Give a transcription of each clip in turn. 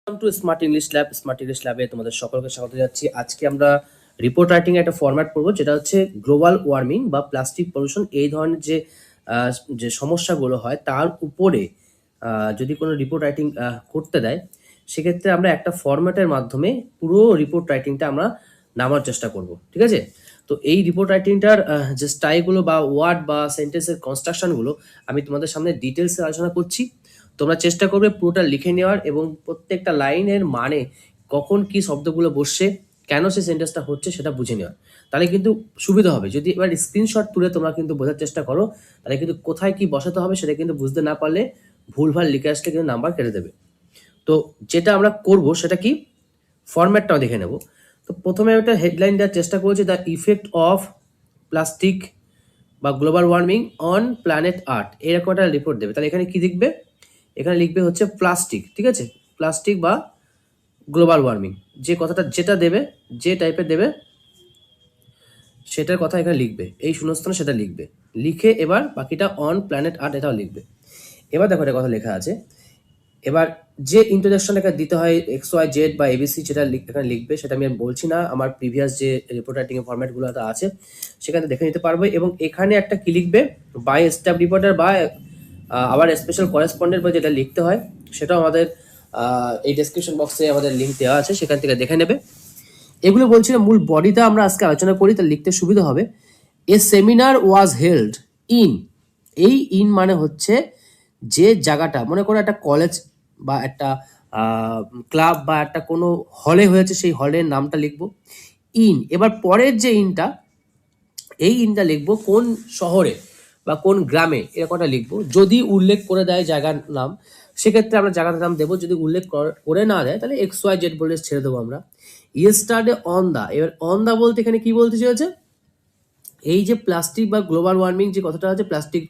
Welcome to smart English ল্যাবে তোমাদের সকলকে স্বাগত জানাচ্ছি। আজকে আমরা রিপোর্ট রাইটিং একটা ফরম্যাট পড়বো, যেটা হচ্ছে গ্লোবাল ওয়ার্মিং বা প্লাস্টিক পলিউশন। এই ধরনের যে সমস্যাগুলো হয় তার উপরে যদি কোনো রিপোর্ট রাইটিং করতে দেয়, সেক্ষেত্রে আমরা একটা ফরম্যাটের মাধ্যমে পুরো রিপোর্ট রাইটিংটা আমরা নামার চেষ্টা করব। ঠিক আছে? তো এই রিপোর্ট রাইটিংটার যে স্টাইলগুলো বা ওয়ার্ড বা সেন্টেন্সের কনস্ট্রাকশনগুলো আমি তোমাদের সামনে ডিটেলসে আলোচনা করছি। তোমরা চেষ্টা করবে পুরোটা লিখে নেওয়ার এবং প্রত্যেকটা লাইনের মানে কখন কি শব্দগুলো বসছে, কেন সেই সেন্টেন্সটা হচ্ছে সেটা বুঝে নেওয়ার। তাহলে কিন্তু সুবিধা হবে। যদি এবার স্ক্রিনশট তুলে তোমরা কিন্তু বোঝার চেষ্টা করো, তাহলে কিন্তু কোথায় কি বসাতে হবে সেটা কিন্তু বুঝতে না পারলে ভুলভাল লিখে আসলে কিন্তু নাম্বার কেটে দেবে। তো যেটা আমরা করব সেটা কি, ফরম্যাটটাও দেখে নেব। তো প্রথমে একটা হেডলাইন দেওয়ার চেষ্টা করেছি, দ্য ইফেক্ট অফ প্লাস্টিক বা গ্লোবাল ওয়ার্মিং অন প্ল্যানেট আর্থ, এরকম একটা রিপোর্ট দেবে। তাহলে এখানে কি লিখবে? এখানে লিখবে হচ্ছে প্লাস্টিক। ঠিক আছে? প্লাস্টিক বা গ্লোবাল ওয়ার্মিং, যে কথাটা যেটা দেবে, যে টাইপের দেবে সেটার কথা এখানে লিখবে, এই শূন্যস্থানে সেটা লিখবে। লিখে এবার বাকিটা অন প্ল্যানেট আর্থ এটাও লিখবে। এবার দেখো এটা কথা লেখা আছে। এবার যে ইন্ট্রোডাকশন এখানে দিতে হয় XYZ বা ABC, যেটা এখানে লিখবে সেটা আমি আর বলছি না, আমার প্রিভিয়াস যে রিপোর্ট রাইটিং এর ফরম্যাটগুলো আছে সেখানে দেখে নিতে পারবে। এবং এখানে একটা কি লিখবে, বাই স্টাফ রিপোর্টার বা আবার স্পেশাল করেসপন্ডেন্ট বা যেটা লিখতে হয় সেটাও আমাদের এই ডেসক্রিপশন বক্সে আমাদের লিঙ্ক দেওয়া আছে, সেখান থেকে দেখে নেবে। এগুলো বলছি না, মূল বডিটা আমরা আজকে আলোচনা করি, তা লিখতে সুবিধা হবে। এ সেমিনার ওয়াজ হেল্ড ইন, এই ইন মানে হচ্ছে যে জায়গাটা, মনে করো একটা কলেজ বা একটা ক্লাব বা একটা কোনো হলে হয়েছে, সেই হলের নামটা লিখবো ইন। এবার পরের যে ইনটা, এই ইনটা লিখবো কোন শহরে বা কোন গ্রামে, এরকমটা লিখবো। যদি উল্লেখ করে দেয় জায়গার নাম, সেক্ষেত্রে আমরা জায়গার নাম দেবো। যদি উল্লেখ করে না দেয় তাহলে XYZ বলে ছেড়ে দেবো আমরা। ইয়েস্টারডে অন দা, এবার অন দা বলতে এখানে কি বলতে চেয়েছে, এই যে প্লাস্টিক বা গ্লোবাল ওয়ার্মিং যে কথাটা আছে, প্লাস্টিক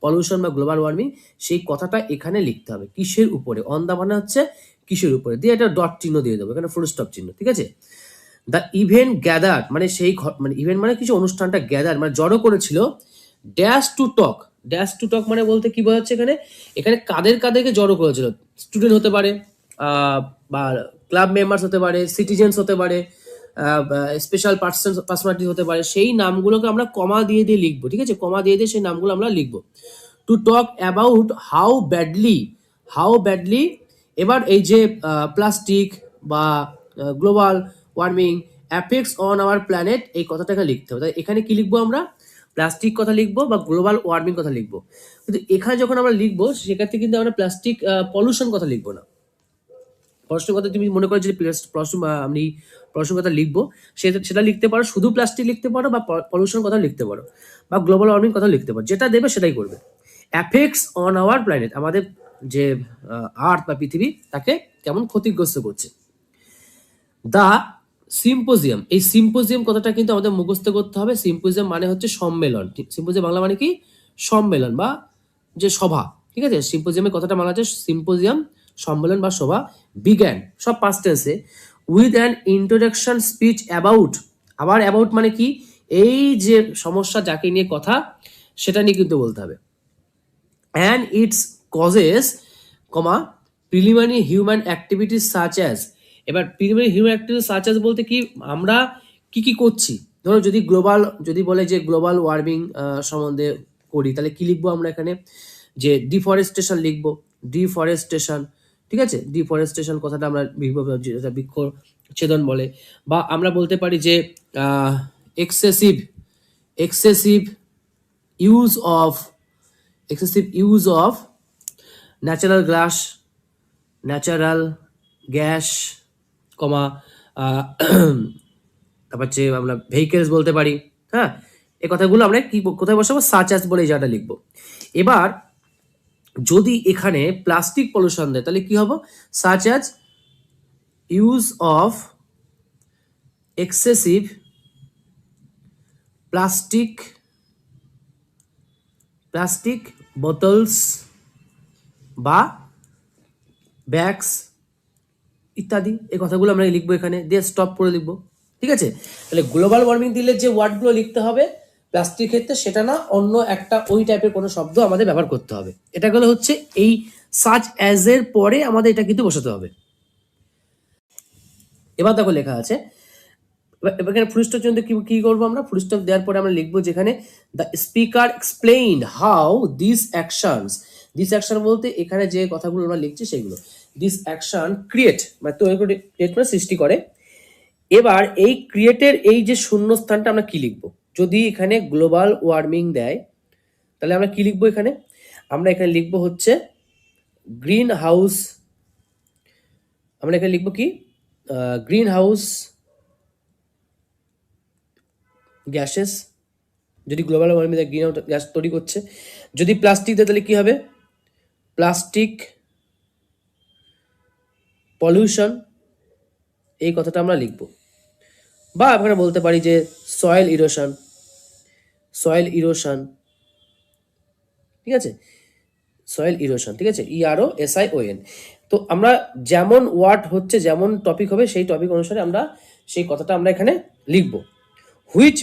পলিউশন বা গ্লোবাল ওয়ার্মিং, সেই কথাটা এখানে লিখতে হবে। কিসের উপরে? অন দা মানে হচ্ছে কিসের উপরে, দিয়ে একটা ডট চিহ্ন দিয়ে দেবো, এখানে ফুল স্টপ চিহ্ন। ঠিক আছে? দ্য ইভেন্ট গ্যাদার মানে সেই মানে ইভেন্ট মানে কিছু অনুষ্ঠানটা গ্যাদার মানে জড়ো করেছিল, dash to talk. Dash to talk মানে বলতে কি বোঝাচ্ছে এখানে, এখানে কাদের কাদেরকে জড়ো করেছিল? স্টুডেন্ট হতে পারে, বা ক্লাব মেম্বার্স হতে পারে, সিটিজেন্স হতে পারে, স্পেশাল পার্সোনালিটি হতে পারে। সেই নামগুলোকে আমরা কমা দিয়ে দিয়ে লিখবো। ঠিক আছে? কমা দিয়ে দিয়ে সেই নামগুলো আমরা লিখবো। To talk about how badly, এবার এই যে প্লাস্টিক বা global warming affects on our planet, এই কথাটাকে লিখতে হবে। তাই এখানে কি লিখবো আমরা? প্লাস্টিক কথা লিখবো বা গ্লোবাল ওয়ার্মিং কথা লিখবো। কিন্তু এখানে যখন আমরা লিখবো সেক্ষেত্রে কিন্তু আমরা প্লাস্টিক পলিউশন কথা লিখবো না। পড়াশোনার কথা তুমি মনে করো যদি আমি পড়াশোনার কথা লিখবো, সেটা লিখতে পারো, শুধু প্লাস্টিক লিখতে পারো বা পলিউশন কথা লিখতে পারো বা গ্লোবাল ওয়ার্মিং কথা লিখতে পারো, যেটা দেবে সেটাই করবে। অ্যাফেক্টস অন আওয়ার প্ল্যানেট, আমাদের যে আর্থ বা পৃথিবী, তাকে কেমন ক্ষতিগ্রস্ত করছে। দা সিম্পোজিয়াম, এই সিম্পোজিয়াম কথাটা কিন্তু আমাদের মুখস্থ করতে হবে। সিম্পোজিয়াম মানে হচ্ছে সম্মেলন। সিম্পোজিয়াম বাংলা মানে কি? সম্মেলন বা যে সভা। ঠিক আছে? সিম্পোজিয়ামের কথাটা বাংলা হচ্ছে সিম্পোজিয়াম, সম্মেলন বা সভা। বিজ্ঞান সব পাস্ট টেন্সে। With an introduction speech about, আবার অ্যাবাউট মানে কি? এই যে সমস্যা যাকে নিয়ে কথা, সেটা নিয়ে কিন্তু বলতে হবে। And its causes, comma preliminary human activities such as, এবার preliminary human activities such as বলতে কি, আমরা কি কি করছি। ধরো যদি বলে যে গ্লোবাল ওয়ার্মিং সম্বন্ধে করি, তাহলে কি লিখবো আমরা এখানে? যে ডিফরেস্টেশন লিখবো, ডিফরেস্টেশন। ঠিক আছে? ডিফরেস্টেশন কথাটা আমরা যেটা বৃক্ষ ছেদন বলে। বা আমরা বলতে পারি যে excessive excessive use of natural gas, comma তারপর হচ্ছে আমরা ভেহিকেলস বলতে পারি। হ্যাঁ, এই কথাগুলো আমরা কি কোথায় বসাবো? সাচ অ্যাজ বলে এই জায়গাটা লিখবো। এবার যদি এখানে প্লাস্টিক পলিউশন দেয় তাহলে কি হবে? Such as use of excessive plastic bottles বা ব্যাগস ইত্যাদি, এই কথাগুলো আমরা লিখবো এখানে, দিয়ে স্টপ করে লিখবো। ঠিক আছে? তাহলে গ্লোবাল ওয়ার্মিং দিলে যে ওয়ার্ডগুলো লিখতে হবে প্লাস্টিক ক্ষেত্রে, সেটা না, অন্য একটা ওই টাইপের কোনো শব্দ আমাদের ব্যবহার করতে হবে। এটা গেলে হচ্ছে এই সাচ অ্যাজ এর পরে আমাদের এটা কিন্তু বসাতে হবে। এবার দেখো লেখা আছে, এখানে ফুল স্টপ জন্য কি করবো আমরা, ফুল স্টপ দেওয়ার পরে আমরা লিখবো যেখানে the speaker explain how this action বলতে এখানে যে কথাগুলো আমরা লিখছি সেগুলো, দিস অ্যাকশন ক্রিয়েট মানে তৈরি করে, ক্রিয়েট মানে সৃষ্টি করে। এবার এই ক্রিয়েটের এই যে শূন্যস্থানটা আমরা কি লিখবো, যদি এখানে গ্লোবাল ওয়ার্মিং দেয় তাহলে আমরা কি লিখবো, এখানে আমরা এখানে লিখবো হচ্ছে গ্রিন হাউস, আমরা এখানে লিখবো কি গ্রিন হাউস গ্যাসেস, যদি global warming green house gas তৈরি করছে। যদি প্লাস্টিক দেয় তাহলে কি হবে, প্লাস্টিক পলিউশন, এই কথাটা আমরা লিখব। বা আমরা বলতে পারি যে সয়েল ইরোশন, ঠিক আছে, সয়েল ইরোশন, ঠিক আছে, EROSION। তো আমরা যেমন ওয়ার্ড হচ্ছে, যেমন টপিক হবে সেই টপিক অনুসারে আমরা সেই কথাটা আমরা এখানে লিখব। হুইচ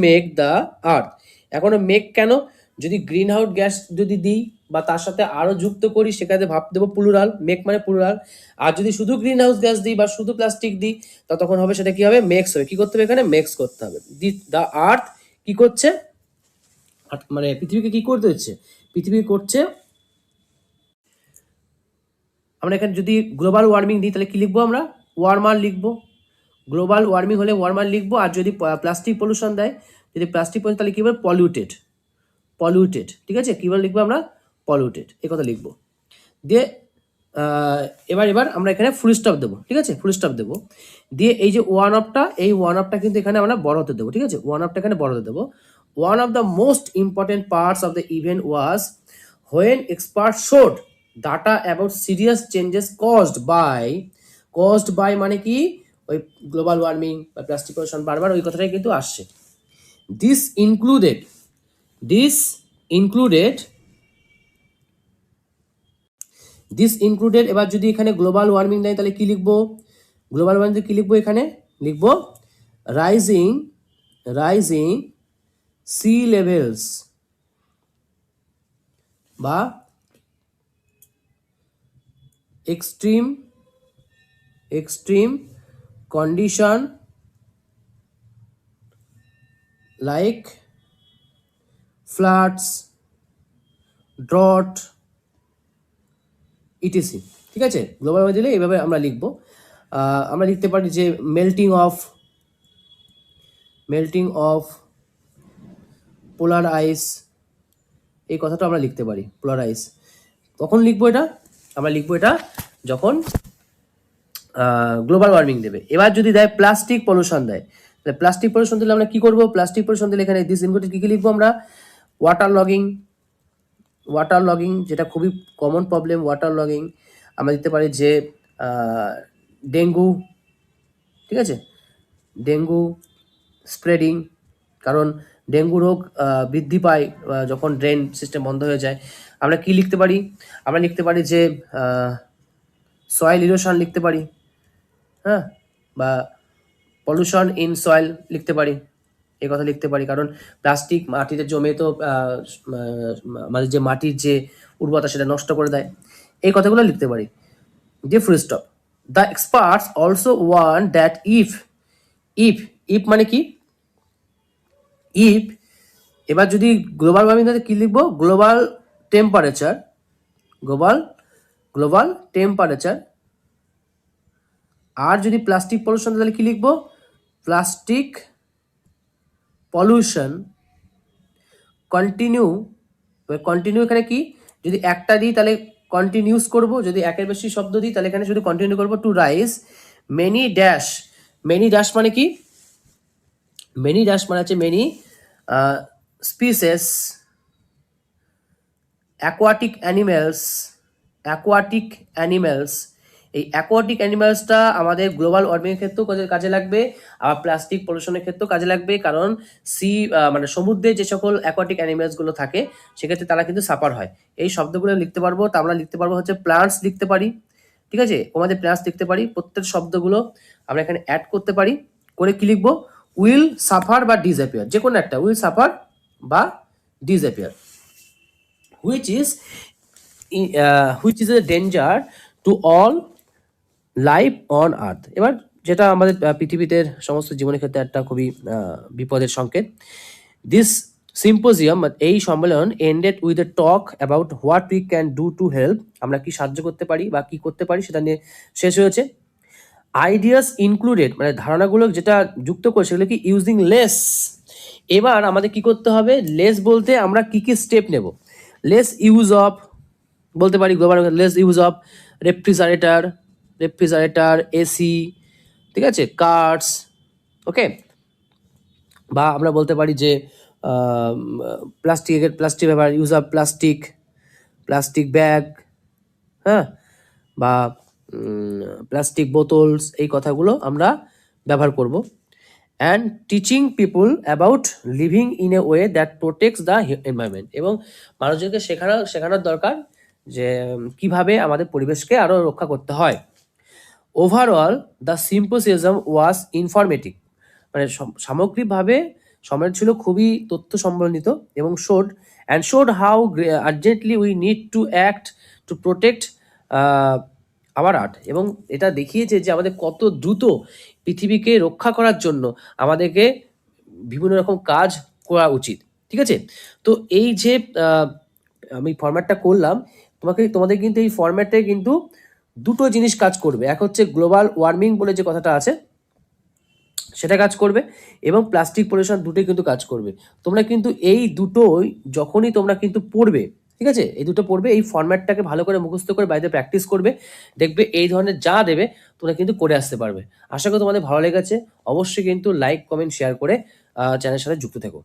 মেক দ্য আর্থ, এখন মেক কেন, যদি গ্রিন হাউস গ্যাস যদি দিই বা তার সাথে আরো যুক্ত করি সেখানে ভাব দেবো প্লুরাল, মেক মানে প্লুরাল। আর যদি শুধু গ্রিন হাউস গ্যাস দিই বা শুধু প্লাস্টিক দিই তা তখন হবে সেটা কি হবে, মেক্স হবে। কি করতে হবে এখানে, মেক্স করতে হবে। দ্য আর্থ কি করছে, মানে পৃথিবীকে কি করতে হচ্ছে, পৃথিবী করছে। আমরা এখানে যদি গ্লোবাল ওয়ার্মিং দিই তাহলে কি লিখবো, আমরা ওয়ার্মার লিখবো, গ্লোবাল ওয়ার্মিং হলে ওয়ার্মার লিখবো। আর যদি প্লাস্টিক পলিউশন দেয়, যদি প্লাস্টিক পলিউশন তাহলে কি বলবো, পলিউটেড, ঠিক আছে, কি বলে লিখবো আমরা, পলিউটেড, এই কথা লিখবো। দিয়ে এবার আমরা এখানে ফুল স্টপ দেবো, ঠিক আছে, ফুল স্টপ দেবো। দিয়ে এই যে এই ওয়ান আপটা কিন্তু এখানে আমরা বড় হতে দেবো, ঠিক আছে, ওয়ান আপটা এখানে বড় হতে দেবো। One of the most important parts of the event was when expert showed data about serious changes caused by মানে কি, ওই গ্লোবাল ওয়ার্মিং বা প্লাস্টিক পলিউশন, বারবার ওই কথাটাই কিন্তু আসছে। দিস ইনক্লুডেড এবার যদি এখানে গ্লোবাল ওয়ার্মিং দেয় তাহলে কি লিখবো, গ্লোবাল ওয়ার্মিং কি লিখবো, এখানে লিখবো রাইজিং সি লেভেলস বা extreme condition like floods, drought, etc, ঠিক আছে। গ্লোবাল ওয়ার্মিং দিলে এইভাবে আমরা লিখবো। আমরা লিখতে পারি যে মেল্টিং অফ পোলার আইস, এই কথাটা আমরা লিখতে পারি, পোলার আইস। কখন লিখবো এটা, আমরা লিখবো এটা যখন গ্লোবাল ওয়ার্মিং দেবে। এবার যদি দেয় প্লাস্টিক পলিউশন দেয়, তাহলে প্লাস্টিক পলিউশন দিলে আমরা কি করবো, প্লাস্টিক পলিউশন দিলে এখানে দিস ইনক্লুডেড কি লিখবো আমরা, ওয়াটার লগিং, যেটা খুবই কমন প্রবলেম, ওয়াটার লগিং। আমরা দিতে পারি যে ডেঙ্গু, ঠিক আছে, ডেঙ্গু স্প্রেডিং, কারণ ডেঙ্গু রোগ বৃদ্ধি পায় যখন ড্রেন সিস্টেম বন্ধ হয়ে যায়। আমরা কি লিখতে পারি, আমরা লিখতে পারি যে সয়েল ইরোশন লিখতে পারি, হ্যাঁ, বা পলিউশন ইন সয়েল লিখতে পারি, এই কথা লিখতে পারি। কারণ প্লাস্টিক মাটিতে জমে তো মানে যে মাটির যে উর্বরতা সেটা নষ্ট করে দেয়, এই কথাগুলো লিখতে পারি। দিয়ে full stop. The experts also one that if মানে কি, এবার যদি গ্লোবাল ওয়ার্মিং কি লিখবো, গ্লোবাল টেম্পারেচার। আর যদি প্লাস্টিক পলিউশন তাহলে কি লিখবো, প্লাস্টিক পলিউশন কন্টিনিউ এখানে কি, যদি একটা দিই তাহলে কন্টিনিউস করব, যদি একের বেশি শব্দ দিই তাহলে এখানে শুধু কন্টিনিউ করবো। টু রাইজ মেনি ড্যাশ মানে কি, মেনি স্পিসেস অ্যাকোয়াটিক অ্যানিমেলস। এই অ্যাকোয়াটিক অ্যানিমেলসটা আমাদের গ্লোবাল ওয়ার্মিংয়ের ক্ষেত্রেও কাজে লাগবে, আবার প্লাস্টিক পলিউশনের ক্ষেত্রেও কাজে লাগবে। কারণ মানে সমুদ্রে যে সকল অ্যাকোয়াটিক অ্যানিমেলসগুলো থাকে সেক্ষেত্রে তারা কিন্তু সাফার হয়। এই শব্দগুলো লিখতে পারবো। তা আমরা লিখতে পারবো হচ্ছে প্লান্টস লিখতে পারি, ঠিক আছে, আমাদের প্লান্টস লিখতে পারি। প্রত্যেক শব্দগুলো আমরা এখানে অ্যাড করতে পারি, করে কি লিখবো, উইল সাফার বা ডিসঅ্যাপিয়ার, যে কোনো একটা, উইল সাফার বা disappear, which is a danger to all life on earth. এবার যেটা আমাদের পৃথিবীতে সমস্ত জীবনের ক্ষেত্রে একটা খুবই বিপদের সংকেত। দিস সিম্পোজিয়াম, এই সম্মেলন ended with a talk about what we can do to help, আমরা কি সাহায্য করতে পারি বা কি করতে পারি সেটা নিয়ে শেষ হয়েছে। আইডিয়াস ইনক্লুডেড, মানে ধারণাগুলো যেটা যুক্ত করে সেগুলো কি ইউজিং লেস। এবার আমাদের কি করতে হবে, লেস বলতে আমরা কি কি স্টেপ নেব। লেস ইউজ অফ বলতে পারি, global less use of refrigerator AC, ঠিক আছে, কার্স, ওকে। বা আমরা বলতে পারি যে প্লাস্টিক ব্যবহার, ইউজ অফ প্লাস্টিক ব্যাগ, হ্যাঁ, বা প্লাস্টিক বোতলস, এই কথাগুলো আমরা ব্যবহার করব। And teaching people about living in a way that protects the environment, এবং মানুষজনকে শেখানোর দরকার যে কিভাবে আমাদের পরিবেশকে আরও রক্ষা করতে হয়। Overall the symposium was informative, মানে সামগ্রিকভাবে সম্মেলন ছিল খুবই তথ্য সম্বলিত এবং showed how urgently we need to act to protect our art, এবং এটা দেখিয়েছে যে আমাদের কত দ্রুত পৃথিবীকে রক্ষা করার জন্য আমাদেরকে বিভিন্ন রকম কাজ করা উচিত, ঠিক আছে। তো এই যে আমি ফরম্যাটটা করলাম, তোমাদের কিন্তু এই ফরম্যাটে কিন্তু দুটো জিনিস কাজ করবে। এক হচ্ছে গ্লোবাল ওয়ার্মিং বলে যে কথাটা আছে সেটা কাজ করবে, এবং প্লাস্টিক পলিউশন, দুটোই কিন্তু কাজ করবে। তোমরা কিন্তু এই দুটোই যখনই তোমরা কিন্তু পড়বে, ঠিক আছে, এই দুটো পড়বে, এই ফরম্যাটটাকে ভালো করে মুখস্থ করে বাড়িতে প্র্যাকটিস করবে, দেখবে এই ধরনের যা দেবে তোমরা কিন্তু করে আসতে পারবে। আশা করি তোমাদের ভালো লেগেছে। অবশ্যই কিন্তু লাইক, কমেন্ট, শেয়ার করে চ্যানেলের সাথে যুক্ত থেকো।